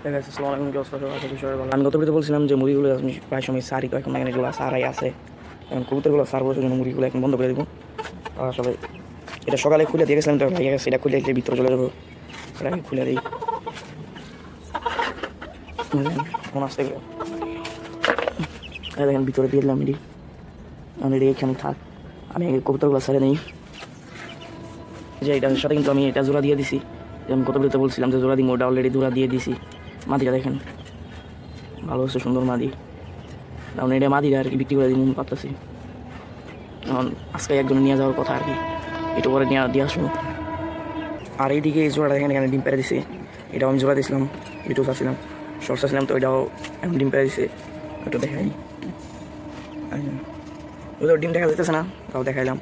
দেখা যাচ্ছে আসসালামু আলাইকুম, কি অবস্থা সবার? আশা করি সবাই ভালো। আমি গত ভিডিওতে বলছিলাম যে মুরগিগুলো আমি প্রায় সময় সারি, তো এখন এখানে এগুলো সারাই আছে। এখন কবুতরগুলো সারবো, সেজন্য মুরগিগুলো এখন বন্ধ করে দেবো। সবাই এটা সকালে খুলে দিয়ে গেছিলাম, তো ভাই গেছে, এটা খুলে দিলে ভিতরে চলে যাবো। এটা আমি খুলে দিই, ফোন আসতে গেলে দেখেন ভিতরে দিয়ে দিলাম। আমি এখানে থাক, আমি কবুতরগুলো সারে নেই। যে এটার সাথে কিন্তু আমি এটা জোড়া দিয়ে দিছি, আমি কত ভিডিওতে বলছিলাম যে জোড়া দিই, ওটা অলরেডি জোড়া দিয়ে দিছি। মাদিটা দেখেন ভালো হচ্ছে, সুন্দর মাদি। কারণ এটা মাদিরা আর কি বিক্রি করে দিই মন পারতেছি। এখন আজকে একজনে নিয়ে যাওয়ার কথা আর কি, একটু করে নিয়ে দিয়ে আসবো। আর এইদিকে এই জোড়াটা দেখেন, এখানে ডিম পেড়ে দিছে। এটাও আমি জোড়া দিয়েছিলাম, ভিডিও চাচ্ছিলাম, শর্টস চাচ্ছিলাম, তো এটাও এখন ডিম পেড়ে দিছে। একটু দেখাই, ওদের ডিম দেখা যেতেছে না, তাও দেখাইলাম।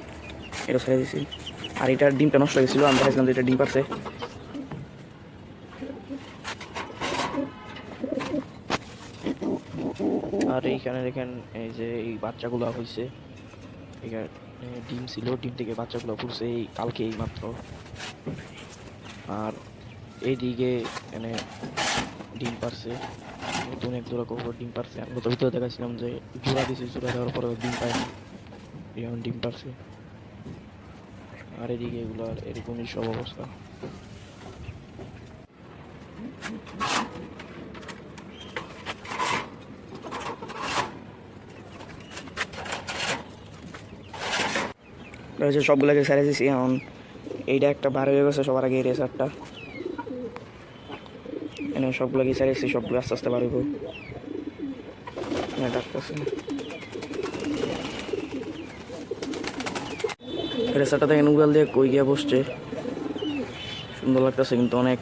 এটা ছেড়ে দিছি। আর এটার ডিমটা নষ্ট হয়েছিল, আমি দেখাইছিলাম যে এটা ডিম পারছে। আর এইখানে দেখেন এই যে এই বাচ্চাগুলো হয়েছে, এখানে ডিম ছিল, ডিম থেকে বাচ্চাগুলো ফুটছে এই কালকে এই মাত্র। আর এইদিকে এনে ডিম পারছে, নতুন এক জোড়া কবুতর ডিম পারছে। আমি তো ভিতরে দেখাচ্ছিলাম যে জোড়া দিয়েছে, জোড়া দেওয়ার পরে ডিম পায়নি, এখন ডিম পারছে। আর এদিকে এগুলো এরকমই সব অবস্থা। সবগুলোকে ছেড়ে দিছি। এখন এইটা একটা বার হয়ে গেছে সবার আগে, এই রেসারটা এনে সবগুলোকে ছেড়ে দিছি, সবগুলো আস্তে আস্তে বার হইব। ডাকতেছে রেসারটা দেখেন উগাল দিয়ে কই গিয়ে বসছে, সুন্দর লাগতেছে কিন্তু অনেক।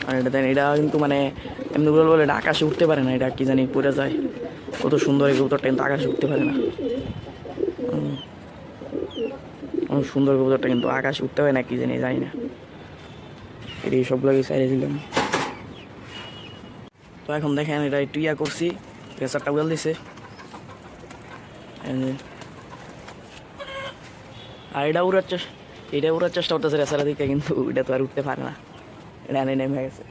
আর এটা দেন, এটা কিন্তু মানে এমনি উড়াল বলে এটা আকাশে উঠতে পারে না, এটা কি জানি পড়ে যায়। কত সুন্দর এই কবুতরটা, কিন্তু আকাশে উঠতে পারে না। অনেক সুন্দর কবুতরটা, কিন্তু আকাশে উঠতে পারে না, কি জানি জানি না। এই সবগুলোকে সাইডে দিলাম। তো এখন দেখেন এটা একটু ইয়া করছি, প্রেসারটা উড়াল দিছে। আর এটা উড়ার চেষ্টা করতেছে রেসারা দিকে, কিন্তু এটা তো আর উঠতে পারে না, এটা এনে নেমে গেছে।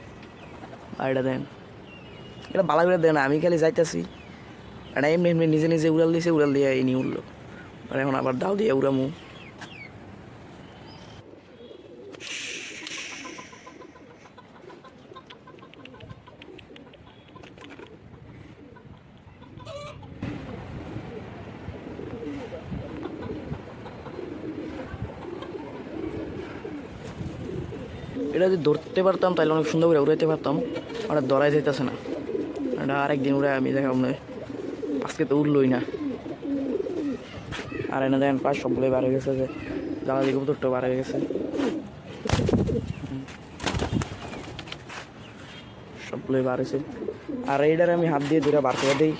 আর এটা দেন, এটা বালা করে দেয় না, আমি খালি যাইতেছি, এটা এমনি এমনি নিজে নিজে উড়াল দিছে, উড়াল দিয়ে এই নিয়ে উঠলো। আর এখন আবার দাও দিয়ে উড়ামু। এটা যদি ধরতে পারতাম তাহলে অনেক সুন্দর করে উড়াইতে পারতাম, ওটা ধরাই যেতেছে না। এটা আরেকদিন উড়ে আমি দেখা মনে, আজকে তো উঠলোই না। আর এনে দেখেন প্রায় সবগুলোই বার হয়ে গেছে, যে জ্বালালি কবুতরটাও বার হয়ে গেছে, সবগুলোই বার হয়েছে। আর এইটার আমি হাত দিয়ে দুটা বার করে দিই।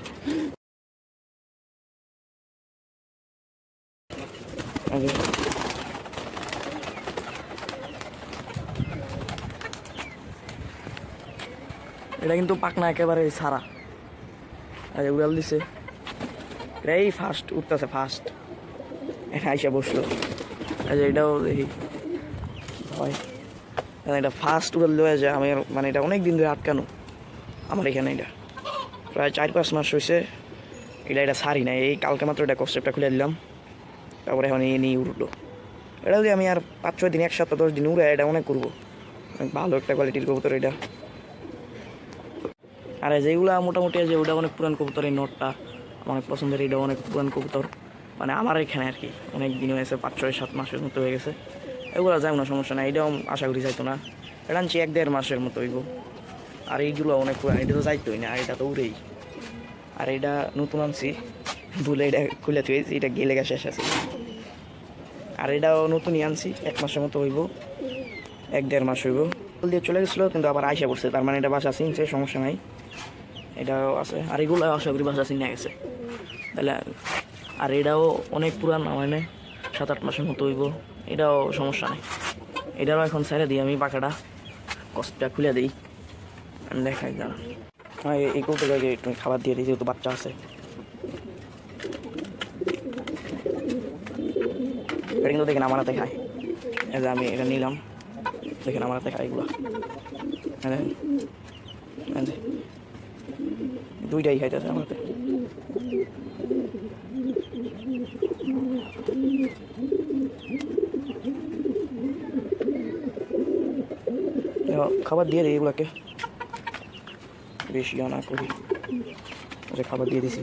এটা কিন্তু পাকনা একেবারে সারা, উড়াল দিছে, এই ফার্স্ট উঠতেছে, ফার্স্ট আইসা বসলো। এটাও দেখি হয়, এটা ফার্স্ট উড়াল দেওয়া যায়। আমি মানে এটা অনেক দিন ধরে আটকানো আমার এখানে, এটা প্রায় 4-5 মাস হয়েছে। এটা সারি না, এই কালকে মাত্র এটা কস্টেপটা খুলে দিলাম, তারপরে এখন এই নিয়ে উঠলো। এটা যদি আমি আর 5-6 দিন, 1 সপ্তাহ 10 দিন উড়ে, এটা অনেক করবো, অনেক ভালো একটা কোয়ালিটির কবুতর এটা। আর যেগুলো মোটামুটি যে ওটা অনেক পুরান কবুতর, এই নটটা অনেক পছন্দের, এটা অনেক পুরান কবুতর, মানে আমার এখানে আর কি অনেক দিন হয়েছে, 5-6-7 মাসের মতো হয়ে গেছে। এগুলো যাই না, সমস্যা না, এটাও আশা করি যাইতো না, এটা আনছি 1-1.5 মাসের মতো হইব। আর এইগুলো অনেক পুরান, এটা তো যাইতোই না, এটা তো উড়েই। আর এটা নতুন আনছি, ভুলে এটা খুলে থুয়েছি, এটা গেলে গা শেষ আছে। আর এটাও নতুনই আনছি, 1 মাসের মতো হইব, 1-1.5 মাস হইব। দিয়ে চলে গেছিলো, কিন্তু আবার আইসা পড়ছে, তার মানে এটা বাসা চিনছে, সমস্যা নাই, এটাও আছে। আর এগুলো আশা করি বাসা চিনে গেছে তাহলে। আর এটাও অনেক পুরান, মানে 7-8 মাসের মতো হইব, এটাও সমস্যা নেই। এটারও এখন ছেড়ে দিই আমি, পাখাটা কষ্টটা খুলে দিই, দেখাই দাঁড়া। হ্যাঁ, এই কৌটোটাকে একটু খাবার দিয়ে দিই, যেহেতু বাচ্চা আছে। এটা কিন্তু দেখেন আমার হাতে খায়, আমি এটা নিলাম, দেখেন আমার হাতে খায় এগুলো, হ্যাঁ দুইটাই খাইতেছে আমার হাতে। খাবার দিয়ে দিই এগুলোকে, বেশি না করি, খাবার দিয়ে দিছি।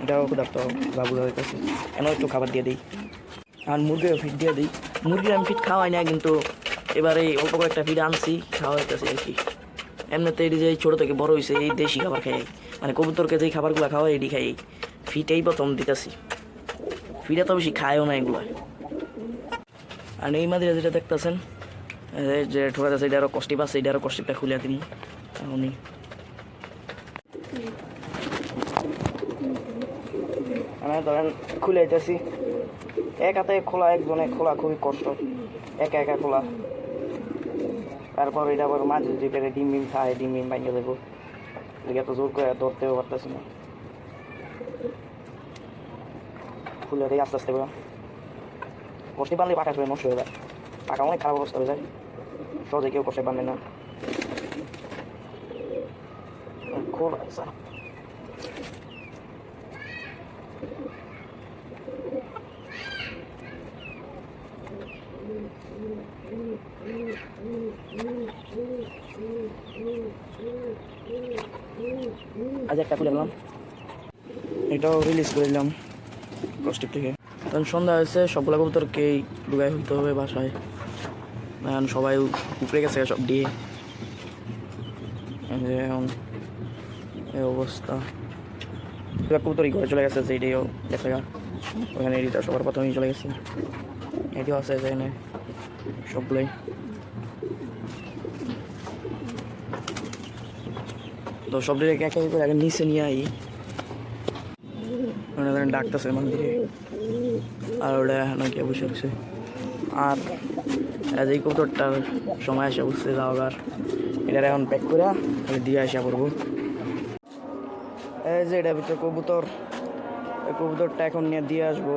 এটাও ক্ষুধার্ত বাবু হইতেছে, কেন একটু খাবার দিয়ে দিই। আর মুরগিও ফিট দিয়ে দিই। মুরগির আমি ফিট খাওয়াই না, কিন্তু এবারে অল্প কয়েকটা ফিট আনছি, খাওয়া হইতেছে আর কি। এমনিতে এটি যে ছোটো থেকে বড় হয়েছে এই দেশি খাবার খাই, মানে কবুতরকে যেই খাবারগুলো খাওয়া এটি খাই। ফিটেই প্রথম দিতেছি, ফিটে তো বেশি খায়ও না এগুলো। আর এই মাদিরা যেটা দেখতেছেন যে ঠোকাতেছে, এটা আরও কষ্টি পাচ্ছে, এটা আরও কষ্টিপটা খুলে দিন এখনই। আমি ধরেন খুলে দিতেছি, এক হাতে খোলা, একজনে খোলা খুবই কষ্ট, একা একা খোলা। তারপর এটা আবার মাঝে যদি পেরে ডিম ডিম খায়, ডিম ডিম ভাঙিয়ে দেবো, এত জোর করে ধরতেও পারতেছি না। খুলে দিই আস্তে আস্তে করে, কষ্টে বানলে পাকা করে নষ্ট হয়ে যায়, পাকা অনেক খারাপ অবস্থা হয়ে যায়, সহজে কেউ কষ্টে বানবে না। খোলা স্যার আজ একটা খুলে দিলাম, এটাও রিলিজ করে দিলাম কষ্টিপ থেকে। তখন সন্ধ্যা হয়েছে, সবগুলো কবুতরকেই ডুগাই হইতে হবে বাসায়, এখন সবাই উপরে গেছে সব দিয়ে। এখন এই অবস্থা, কবুতরই ঘরে চলে গেছে, সেইটাও গেছে গা ওখানে, এডিটা সবার প্রথমেই চলে গেছে, এটিও আছে এখানে সবগুলোই। তো সব দিকে এক এক করে আগে নিচে নিয়ে আই, ডাকতেছে মন্দিরে, আর ওটা এখন কে বসে বসে। আর এই কবুতরটার সময় আসে বুঝতে যাওয়ার, এটার এখন প্যাক করে দিয়ে আসা পড়বো। এই যে এটার ভিতরে কবুতর, এই কবুতরটা এখন নিয়ে দিয়ে আসবো।